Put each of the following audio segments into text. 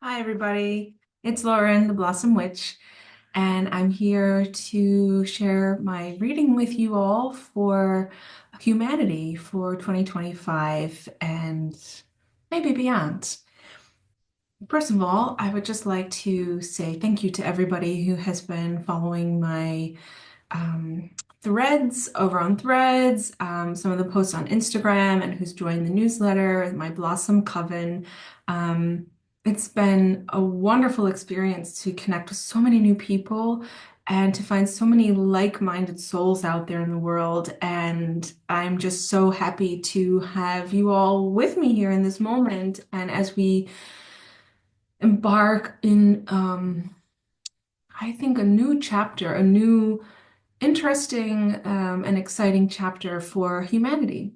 Hi, everybody. It's Lauren, the Blossom Witch, and I'm here to share my reading with you all for humanity for 2025 and maybe beyond. First of all, I would just like to say thank you to everybody who has been following my um, threads over on Threads, some of the posts on Instagram, and who's joined the newsletter, my Blossom Coven. Um, it's been a wonderful experience to connect with so many new people and to find so many like-minded souls out there in the world. And I'm just so happy to have you all with me here in this moment. And as we embark in, I think, a new chapter, a new interesting and exciting chapter for humanity.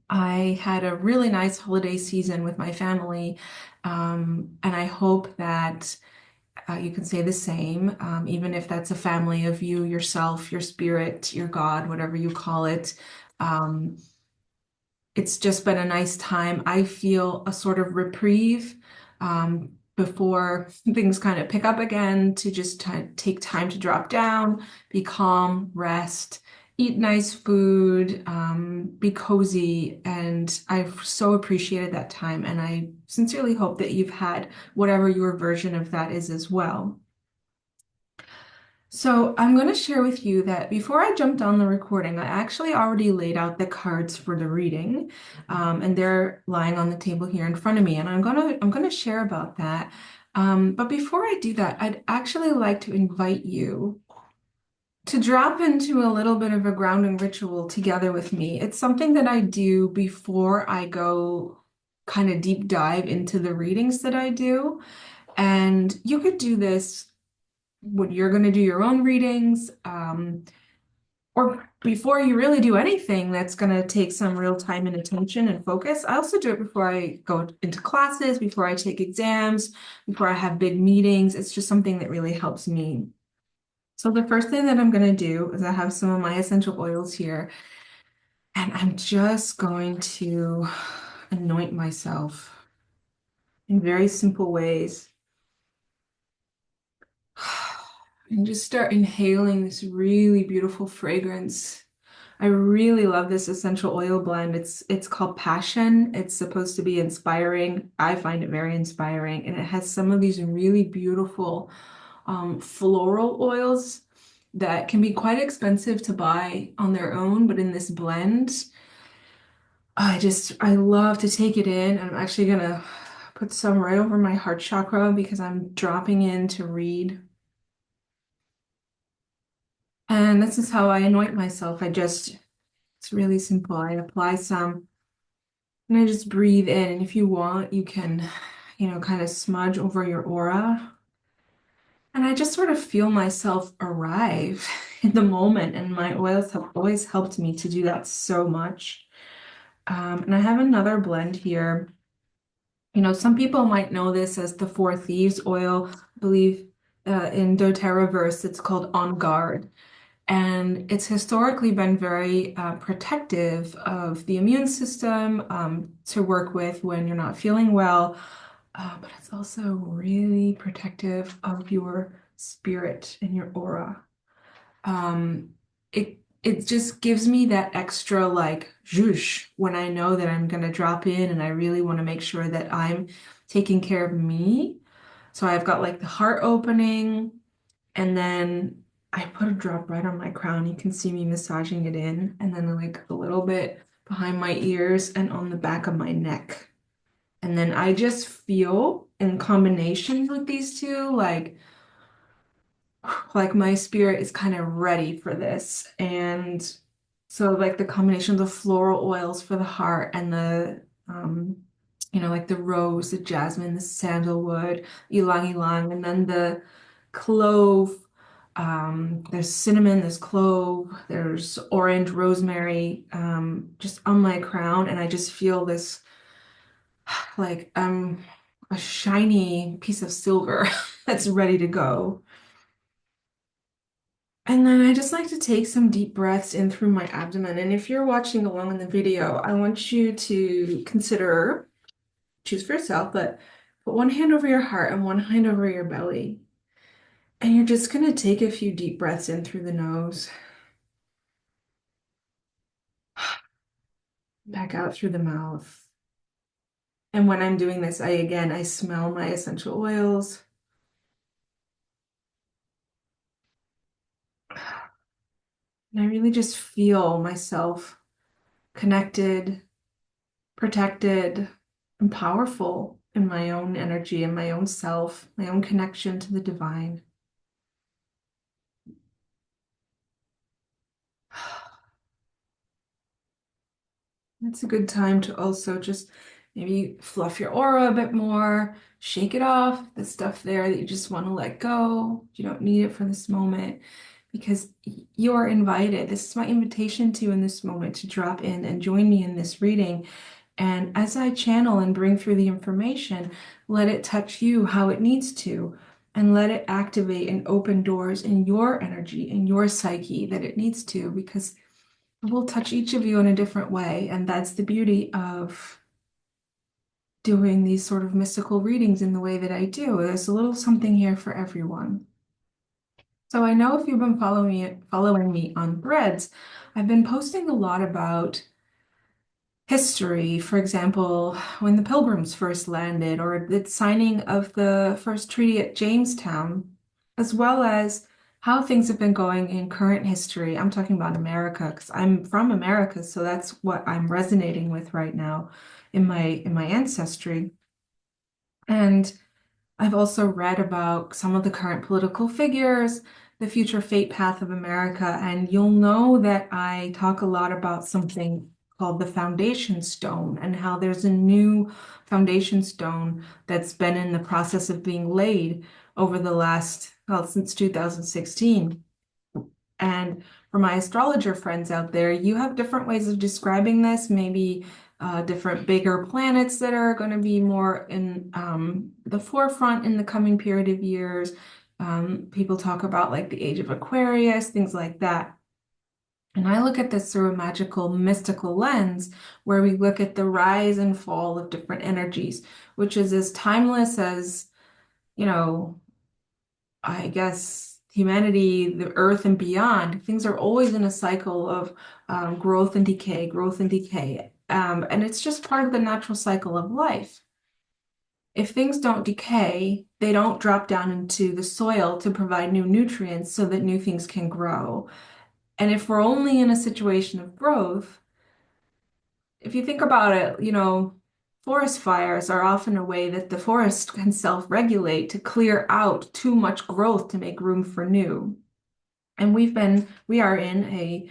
I had a really nice holiday season with my family, and I hope that you can say the same, even if that's a family of you, yourself, your spirit, your God, whatever you call it. Um, it's just been a nice time. I feel a sort of reprieve before things kind of pick up again to just take time to drop down, be calm, rest, eat nice food, be cozy. And I've so appreciated that time. And I sincerely hope that you've had whatever your version of that is as well. So I'm going to share with you that before I jumped on the recording, I actually already laid out the cards for the reading, and they're lying on the table here in front of me, and I'm gonna share about that. But before I do that, I'd actually like to invite you to drop into a little bit of a grounding ritual together with me. It's something that I do before I go kind of deep dive into the readings that I do, and you could do this when you're going to do your own readings, or before you really do anything that's going to take some real time and attention and focus. I also do it before I go into classes, before I take exams, before I have big meetings. It's just something that really helps me. So the first thing that I'm going to do is I have some of my essential oils here, and I'm just going to anoint myself in very simple ways. And just start inhaling this really beautiful fragrance. I really love this essential oil blend. It's called Passion. It's supposed to be inspiring. I find it very inspiring, and it has some of these really beautiful floral oils that can be quite expensive to buy on their own, but in this blend, I love to take it in. I'm actually gonna put some right over my heart chakra because I'm dropping in to read. And this is how I anoint myself. It's really simple. I apply some and I just breathe in. And if you want, you can, kind of smudge over your aura. And I just sort of feel myself arrive in the moment. And my oils have always helped me to do that so much. And I have another blend here. Some people might know this as the Four Thieves oil. I believe in doTERRA verse, it's called On Guard. And it's historically been very protective of the immune system to work with when you're not feeling well. But it's also really protective of your spirit and your aura. Um, it just gives me that extra like zhoosh when I know that I'm gonna drop in and I really want to make sure that I'm taking care of me. So I've got like the heart opening. And then I put a drop right on my crown. You can see me massaging it in, and then like a little bit behind my ears and on the back of my neck. And then I just feel in combination with these two, like my spirit is kind of ready for this. And so like the combination of the floral oils for the heart and the like the rose, the jasmine, the sandalwood, ylang ylang, and then the clove. There's cinnamon, there's clove, there's orange, rosemary, just on my crown, and I just feel this like a shiny piece of silver that's ready to go. And then I just like to take some deep breaths in through my abdomen. And if you're watching along in the video, I want you to consider, choose for yourself, but Put one hand over your heart and one hand over your belly. And you're just going to take a few deep breaths in through the nose, back out through the mouth. And when I'm doing this, I smell my essential oils. And I really just feel myself connected, protected, and powerful in my own energy and my own self, my own connection to the divine. It's a good time to also just maybe fluff your aura a bit more, shake it off, the stuff there that you just want to let go. You don't need it for this moment because you're invited. This is my invitation to you in this moment to drop in and join me in this reading. And as I channel and bring through the information, let it touch you how it needs to, and let it activate and open doors in your energy, in your psyche that it needs to, because it will touch each of you in a different way. And that's the beauty of doing these sort of mystical readings in the way that I do. There's a little something here for everyone. So I know if you've been following me on Threads, I've been posting a lot about history. For example, when the Pilgrims first landed, or the signing of the first treaty at Jamestown, as well as how things have been going in current history. I'm talking about America because I'm from America, so that's what I'm resonating with right now in my ancestry. And I've also read about some of the current political figures, the future fate path of America, and you'll know that I talk a lot about something called the foundation stone and how there's a new foundation stone that's been in the process of being laid over the last, well, since 2016. And for my astrologer friends out there, you have different ways of describing this, maybe different bigger planets that are going to be more in the forefront in the coming period of years. People talk about like the age of Aquarius, things like that. And I look at this through a magical, mystical lens where we look at the rise and fall of different energies, which is as timeless as, you know, I guess humanity, the earth and beyond. Things are always in a cycle of growth and decay, growth and decay. And it's just part of the natural cycle of life. If things don't decay, they don't drop down into the soil to provide new nutrients so that new things can grow. And if we're only in a situation of growth, if you think about it, forest fires are often a way that the forest can self-regulate to clear out too much growth to make room for new. And we are in a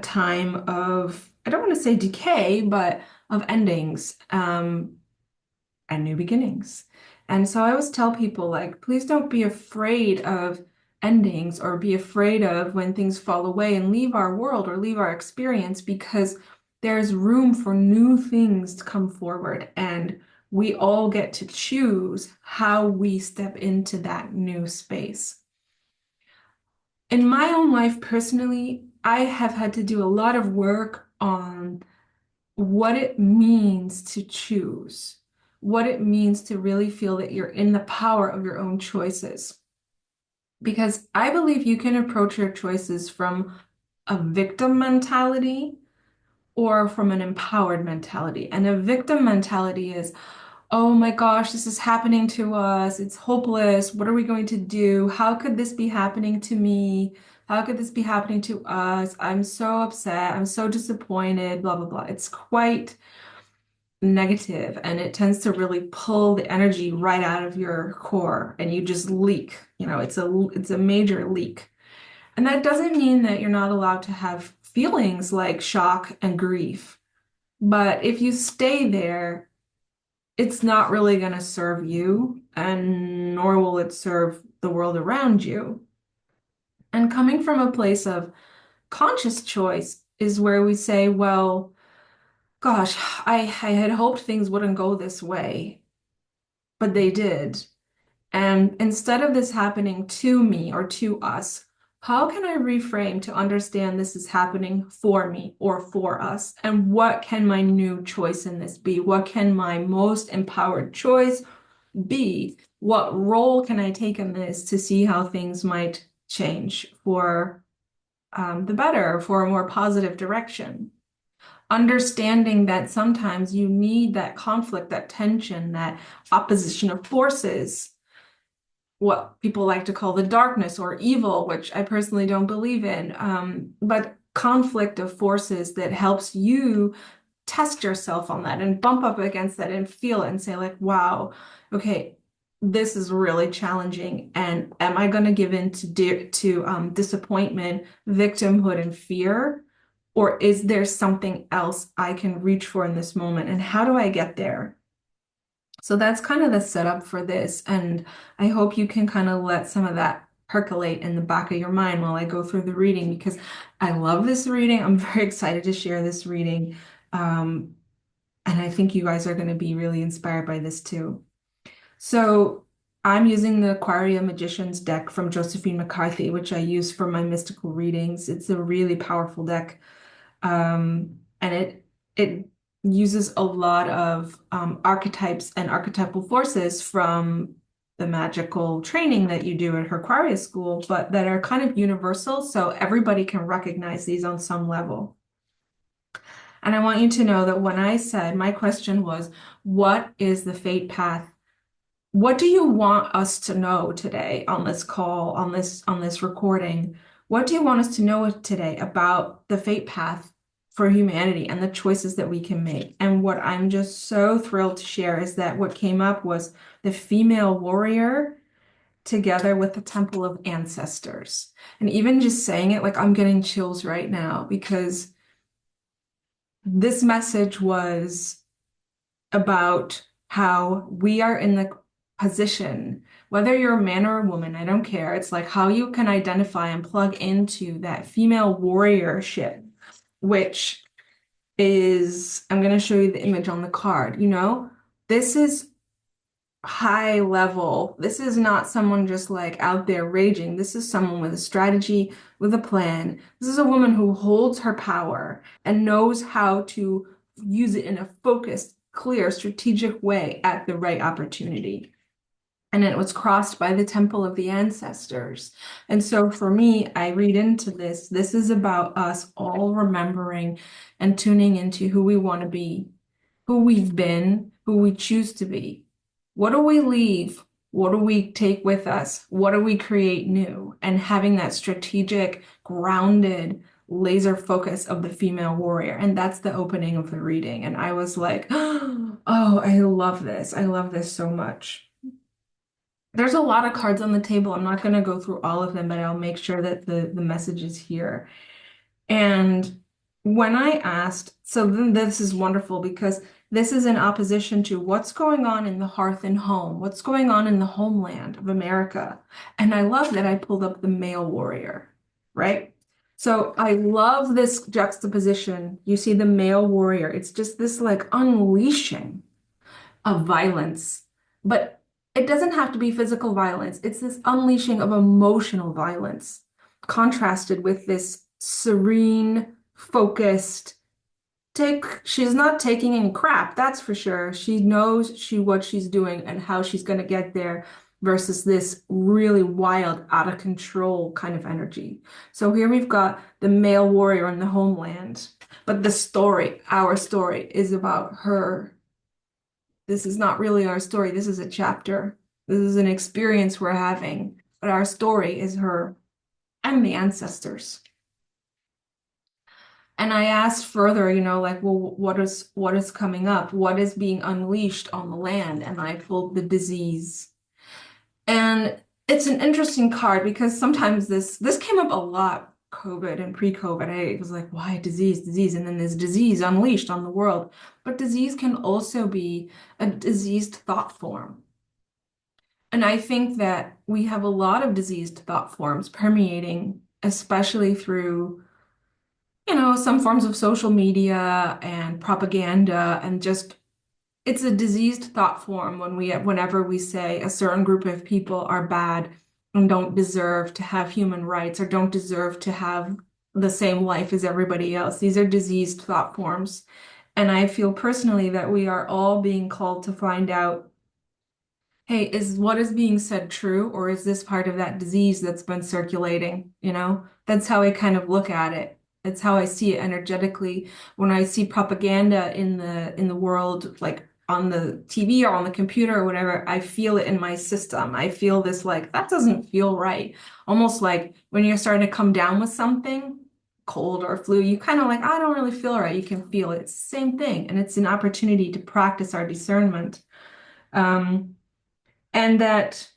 time of, I don't want to say decay, but of endings, and new beginnings. And so I always tell people, like, please don't be afraid of endings or be afraid of when things fall away and leave our world or leave our experience, because there's room for new things to come forward. And we all get to choose how we step into that new space. In my own life personally, I have had to do a lot of work on what it means to choose, what it means to really feel that you're in the power of your own choices. Because I believe you can approach your choices from a victim mentality or from an empowered mentality. And a victim mentality is, oh my gosh, this is happening to us. It's hopeless. What are we going to do? How could this be happening to me? How could this be happening to us? I'm so upset. I'm so disappointed, blah, blah, blah. It's quite negative and it tends to really pull the energy right out of your core and you just leak. It's a major leak. And that doesn't mean that you're not allowed to have feelings like shock and grief. But if you stay there, it's not really going to serve you, and nor will it serve the world around you. And coming from a place of conscious choice is where we say, well, gosh, I had hoped things wouldn't go this way, but they did. And instead of this happening to me or to us, how can I reframe to understand this is happening for me or for us? And what can my new choice in this be? What can my most empowered choice be? What role can I take in this to see how things might change for the better, for a more positive direction? Understanding that sometimes you need that conflict, that tension, that opposition of forces, what people like to call the darkness or evil, which I personally don't believe in, but conflict of forces that helps you test yourself on that and bump up against that and feel it and say like, wow, okay, this is really challenging. And am I going to give in to disappointment, victimhood, and fear? Or is there something else I can reach for in this moment? And how do I get there? So that's kind of the setup for this. And I hope you can kind of let some of that percolate in the back of your mind while I go through the reading, because I love this reading. I'm very excited to share this reading. Um, and I think you guys are going to be really inspired by this too. So I'm using the Aquaria Magician's deck from Josephine McCarthy, which I use for my mystical readings. It's a really powerful deck. And it uses a lot of archetypes and archetypal forces from the magical training that you do at Aquaria School, but that are kind of universal, so everybody can recognize these on some level. And I want you to know that when I said my question was, what is the fate path? What do you want us to know today on this call, on this recording? What do you want us to know today about the fate path for humanity and the choices that we can make? And what I'm just so thrilled to share is that what came up was the female warrior together with the Temple of Ancestors. And even just saying it, like I'm getting chills right now because this message was about how we are in the position, whether you're a man or a woman, I don't care. It's like how you can identify and plug into that female warriorship, which is, I'm going to show you the image on the card. You know, this is high level. This is not someone just like out there raging. This is someone with a strategy, with a plan. This is a woman who holds her power and knows how to use it in a focused, clear, strategic way at the right opportunity. And it was crossed by the Temple of the Ancestors. And so for me, I read into this. This is about us all remembering and tuning into who we want to be, who we've been, who we choose to be. What do we leave? What do we take with us? What do we create new? And having that strategic, grounded, laser focus of the female warrior. And that's the opening of the reading. And I was like, oh, I love this. I love this so much. There's a lot of cards on the table. I'm not going to go through all of them, but I'll make sure that the message is here. And when I asked, so then this is wonderful because this is in opposition to what's going on in the hearth and home, what's going on in the homeland of America. And I love that I pulled up the male warrior, right? So I love this juxtaposition. You see the male warrior. It's just this like unleashing of violence, but it doesn't have to be physical violence. It's this unleashing of emotional violence, contrasted with this serene, focused, she's not taking any crap, that's for sure. She knows what she's doing and how she's going to get there versus this really wild, out of control kind of energy. So here we've got the male warrior in the homeland, but the story, our story, is about her. This is not really our story. This is a chapter. This is an experience we're having. But our story is her and the ancestors. And I asked further, you know, like, well, what is coming up? What is being unleashed on the land? And I pulled the disease. And it's an interesting card because sometimes this came up a lot, COVID and pre-COVID. I was like, why disease, disease? And then there's disease unleashed on the world. But disease can also be a diseased thought form. And I think that we have a lot of diseased thought forms permeating, especially through, you know, some forms of social media and propaganda and just it's a diseased thought form whenever we say a certain group of people are bad and don't deserve to have human rights or don't deserve to have the same life as everybody else. These are diseased thought forms. And I feel personally that we are all being called to find out, hey, is what is being said true, or is this part of that disease that's been circulating? You know, that's how I kind of look at it. That's how I see it energetically. When I see propaganda in the world, like on the TV or on the computer or whatever, I feel it in my system. I feel this like that doesn't feel right. Almost like when you're starting to come down with something, cold or flu, you kind of like, I don't really feel right. You can feel it. It's the same thing. And it's an opportunity to practice our discernment. Um, and that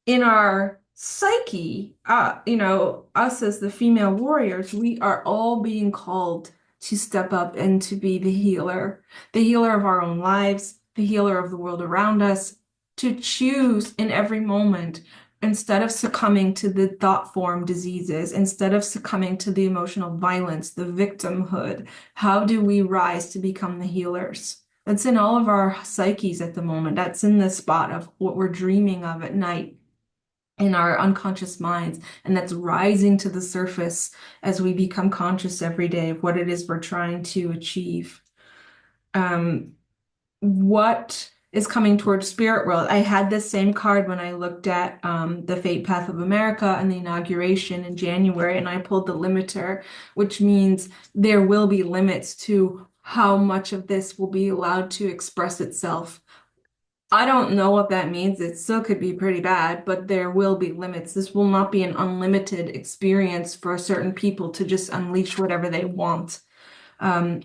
in our psyche, us as the female warriors, we are all being called to step up and to be the healer of our own lives, the healer of the world around us, to choose in every moment, instead of succumbing to the thought form diseases, instead of succumbing to the emotional violence, the victimhood, how do we rise to become the healers? That's in all of our psyches at the moment. That's in the spot of what we're dreaming of at night in our unconscious minds. And that's rising to the surface as we become conscious every day of what it is we're trying to achieve. Um, what is coming towards spirit world? I had this same card when I looked at the Fate Path of America and the inauguration in January, and I pulled the limiter, which means there will be limits to how much of this will be allowed to express itself. I don't know what that means. It still could be pretty bad, but there will be limits. This will not be an unlimited experience for certain people to just unleash whatever they want,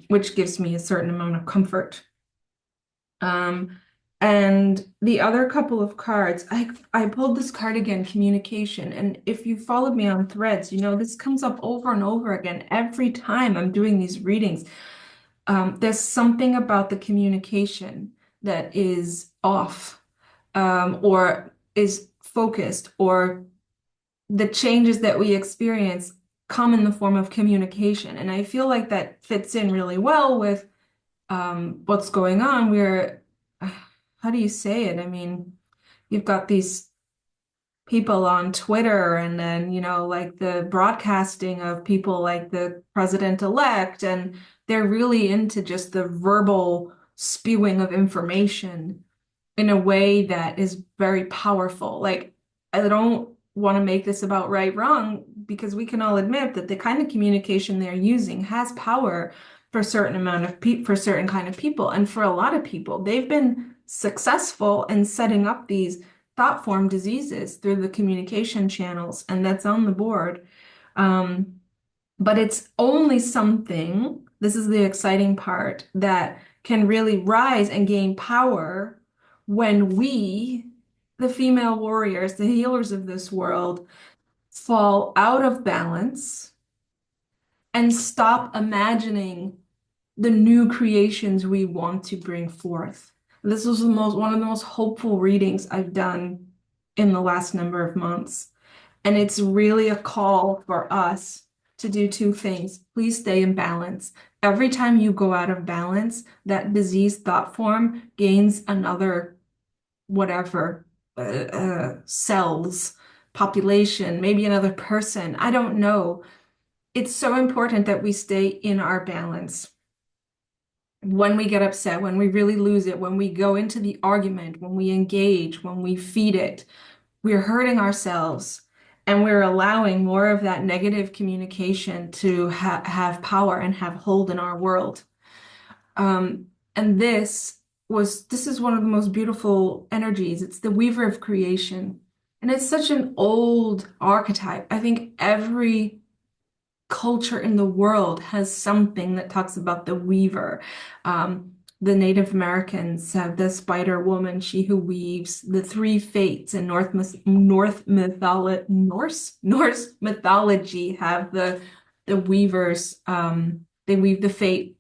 which gives me a certain amount of comfort. Um, and the other couple of cards, I pulled this card again, communication. And if you followed me on Threads, you know this comes up over and over again every time I'm doing these readings. There's something about the communication that is off, or is focused, or the changes that we experience come in the form of communication. And I feel like that fits in really well with what's going on. How do you say it? I mean, you've got these people on Twitter and then, like the broadcasting of people like the president-elect, and they're really into just the verbal spewing of information in a way that is very powerful. Like, I don't want to make this about right, wrong, because we can all admit that the kind of communication they're using has power for a certain amount of people, for certain kind of people. And for a lot of people, they've been successful in setting up these thought form diseases through the communication channels, and that's on the board. Um, but it's only something, this is the exciting part, that can really rise and gain power when we, the female warriors, the healers of this world, fall out of balance and stop imagining the new creations we want to bring forth. This was one of the most hopeful readings I've done in the last number of months. And it's really a call for us to do two things. Please stay in balance. Every time you go out of balance, that disease thought form gains another whatever, cells, population, maybe another person. I don't know. It's so important that we stay in our balance. When we get upset, when we really lose it, when we go into the argument, when we engage, when we feed it, we're hurting ourselves, and we're allowing more of that negative communication to have power and have hold in our world. And this is one of the most beautiful energies. It's the Weaver of Creation. And it's such an old archetype. I think every culture in the world has something that talks about the weaver. The Native Americans have the spider woman, she who weaves. The three fates in Norse mythology have the weavers. They weave the fate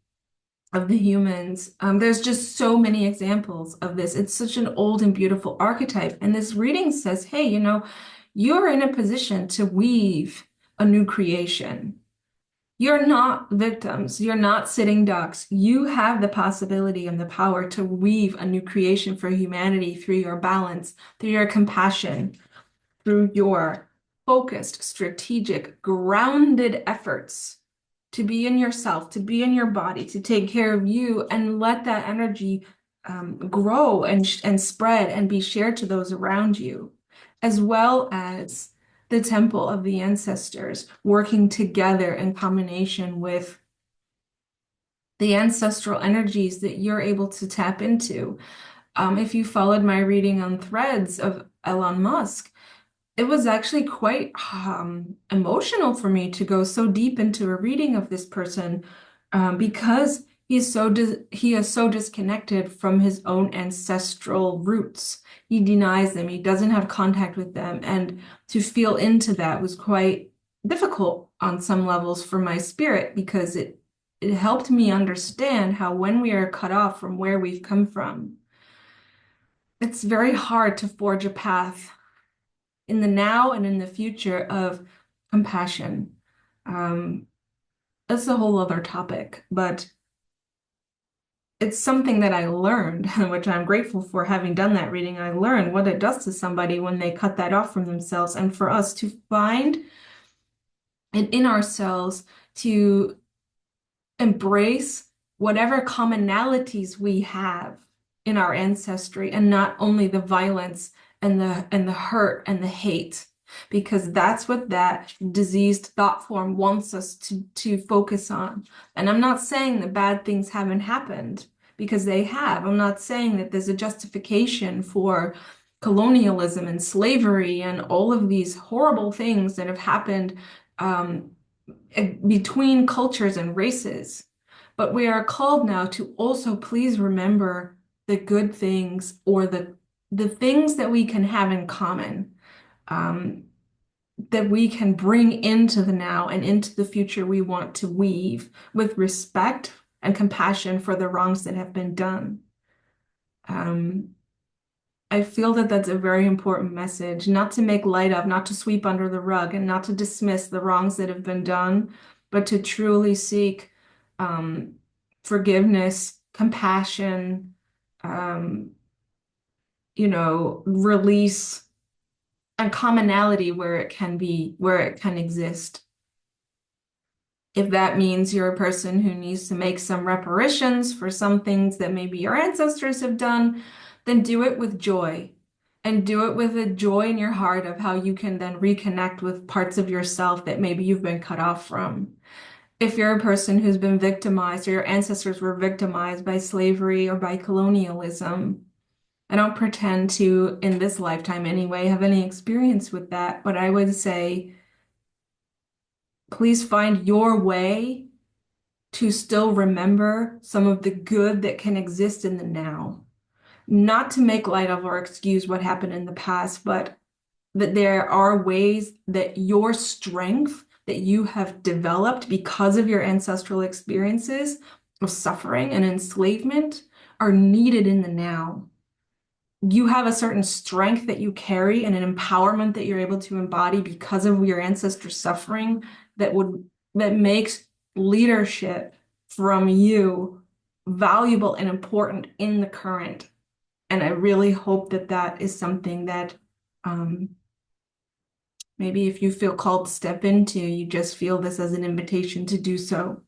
of the humans. There's just so many examples of this. It's such an old and beautiful archetype. And this reading says, hey, you're in a position to weave a new creation. You're not victims. You're not sitting ducks. You have the possibility and the power to weave a new creation for humanity through your balance, through your compassion, through your focused, strategic, grounded efforts to be in yourself, to be in your body, to take care of you, and let that energy grow and spread and be shared to those around you, as well as the temple of the ancestors working together in combination with the ancestral energies that you're able to tap into. If you followed my reading on Threads of Elon Musk, it was actually quite emotional for me to go so deep into a reading of this person, because he is so disconnected from his own ancestral roots. He denies them. He doesn't have contact with them, and to feel into that was quite difficult on some levels for my spirit, because it helped me understand how when we are cut off from where we've come from, it's very hard to forge a path in the now and in the future of compassion. That's a whole other topic, but it's something that I learned, which I'm grateful for having done that reading. I learned what it does to somebody when they cut that off from themselves, and for us to find it in ourselves to embrace whatever commonalities we have in our ancestry, and not only the violence and the hurt and the hate, because that's what that diseased thought form wants us to focus on. And I'm not saying that bad things haven't happened, because they have. I'm not saying that there's a justification for colonialism and slavery and all of these horrible things that have happened between cultures and races. But we are called now to also please remember the good things, or the things that we can have in common, that we can bring into the now and into the future we want to weave, with respect and compassion for the wrongs that have been done. I feel that that's a very important message, not to make light of, not to sweep under the rug, and not to dismiss the wrongs that have been done, but to truly seek forgiveness, compassion, release, and commonality where it can exist. If that means you're a person who needs to make some reparations for some things that maybe your ancestors have done, then do it with joy. And do it with a joy in your heart of how you can then reconnect with parts of yourself that maybe you've been cut off from. If you're a person who's been victimized, or your ancestors were victimized by slavery or by colonialism, I don't pretend to, in this lifetime anyway, have any experience with that, but I would say, please find your way to still remember some of the good that can exist in the now. Not to make light of or excuse what happened in the past, but that there are ways that your strength that you have developed because of your ancestral experiences of suffering and enslavement are needed in the now. You have a certain strength that you carry and an empowerment that you're able to embody because of your ancestors' suffering that makes leadership from you valuable and important in the current. And I really hope that that is something that maybe if you feel called to step into, you just feel this as an invitation to do so.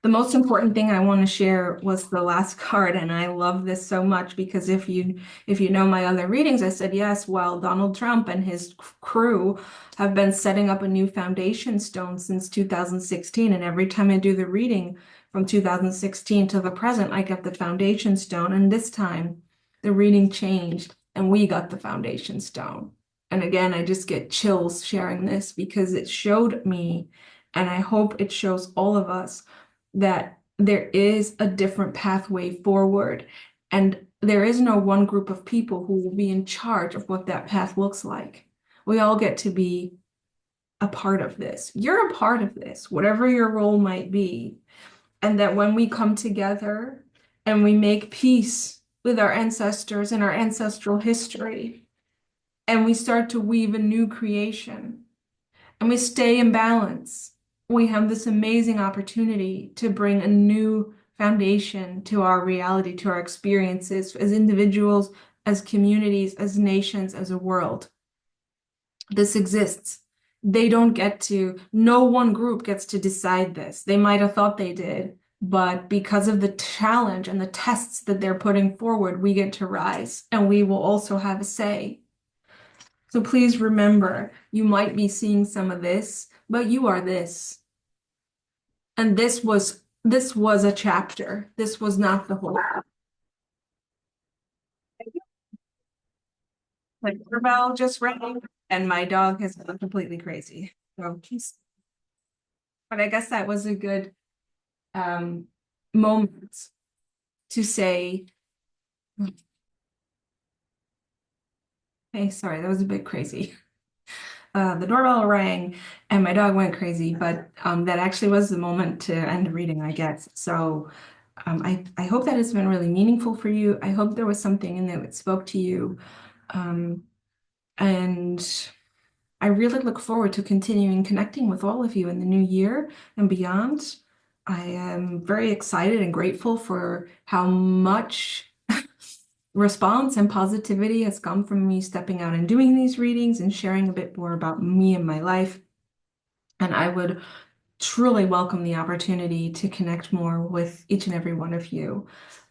The most important thing I want to share was the last card, and I love this so much because if you know my other readings, I said yes, well, Donald Trump and his crew have been setting up a new foundation stone since 2016, and every time I do the reading from 2016 to the present, I get the foundation stone, and this time the reading changed and we got the foundation stone. And again, I just get chills sharing this because it showed me, and I hope it shows all of us, that there is a different pathway forward, and there is no one group of people who will be in charge of what that path looks like. We all get to be a part of this. You're a part of this, whatever your role might be. And that when we come together and we make peace with our ancestors and our ancestral history, and we start to weave a new creation, and we stay in balance, we have this amazing opportunity to bring a new foundation to our reality, to our experiences as individuals, as communities, as nations, as a world. This exists. They don't get to, no one group gets to decide this. They might have thought they did, but because of the challenge and the tests that they're putting forward, we get to rise and we will also have a say. So please remember, you might be seeing some of this, but you are this. And this was a chapter. This was not the whole. Like doorbell just rang, and my dog has gone completely crazy. So, but I guess that was a good um moment to say, hey, sorry, that was a bit crazy. The doorbell rang and my dog went crazy, but that actually was the moment to end reading, I guess. So I hope that has been really meaningful for you. I hope there was something in there that spoke to you. Um, and I really look forward to continuing connecting with all of you in the new year and beyond. I am very excited and grateful for how much response and positivity has come from me stepping out and doing these readings and sharing a bit more about me and my life. And I would truly welcome the opportunity to connect more with each and every one of you.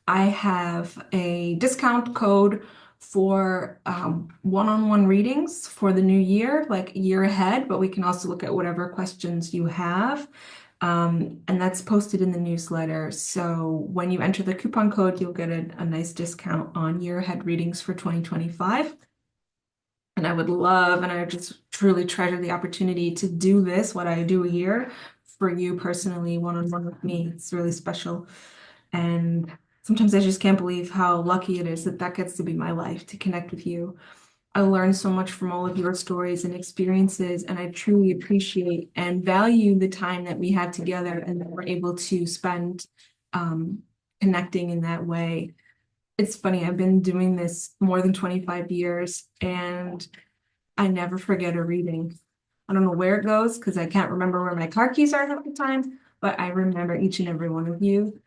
I have a discount code for one-on-one readings for the new year, like year ahead, but we can also look at whatever questions you have. And that's posted in the newsletter. So when you enter the coupon code, you'll get a nice discount on year ahead readings for 2025. And I would love, and I just truly treasure the opportunity to do this, what I do here, for you personally, one-on-one with me. It's really special. And sometimes I just can't believe how lucky it is that that gets to be my life, to connect with you. I learned so much from all of your stories and experiences, and I truly appreciate and value the time that we have together and that we're able to spend connecting in that way. It's funny, I've been doing this more than 25 years and I never forget a reading. I don't know where it goes because I can't remember where my car keys are half the time, but I remember each and every one of you.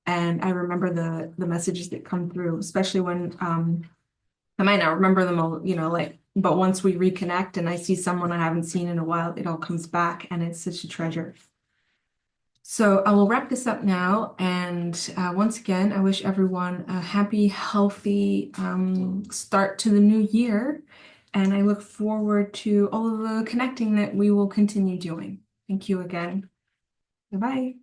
And I remember the messages that come through, especially when I might not remember them all, like, but once we reconnect and I see someone I haven't seen in a while, it all comes back and it's such a treasure. So I will wrap this up now. And once again, I wish everyone a happy, healthy start to the new year. And I look forward to all of the connecting that we will continue doing. Thank you again. Bye-bye.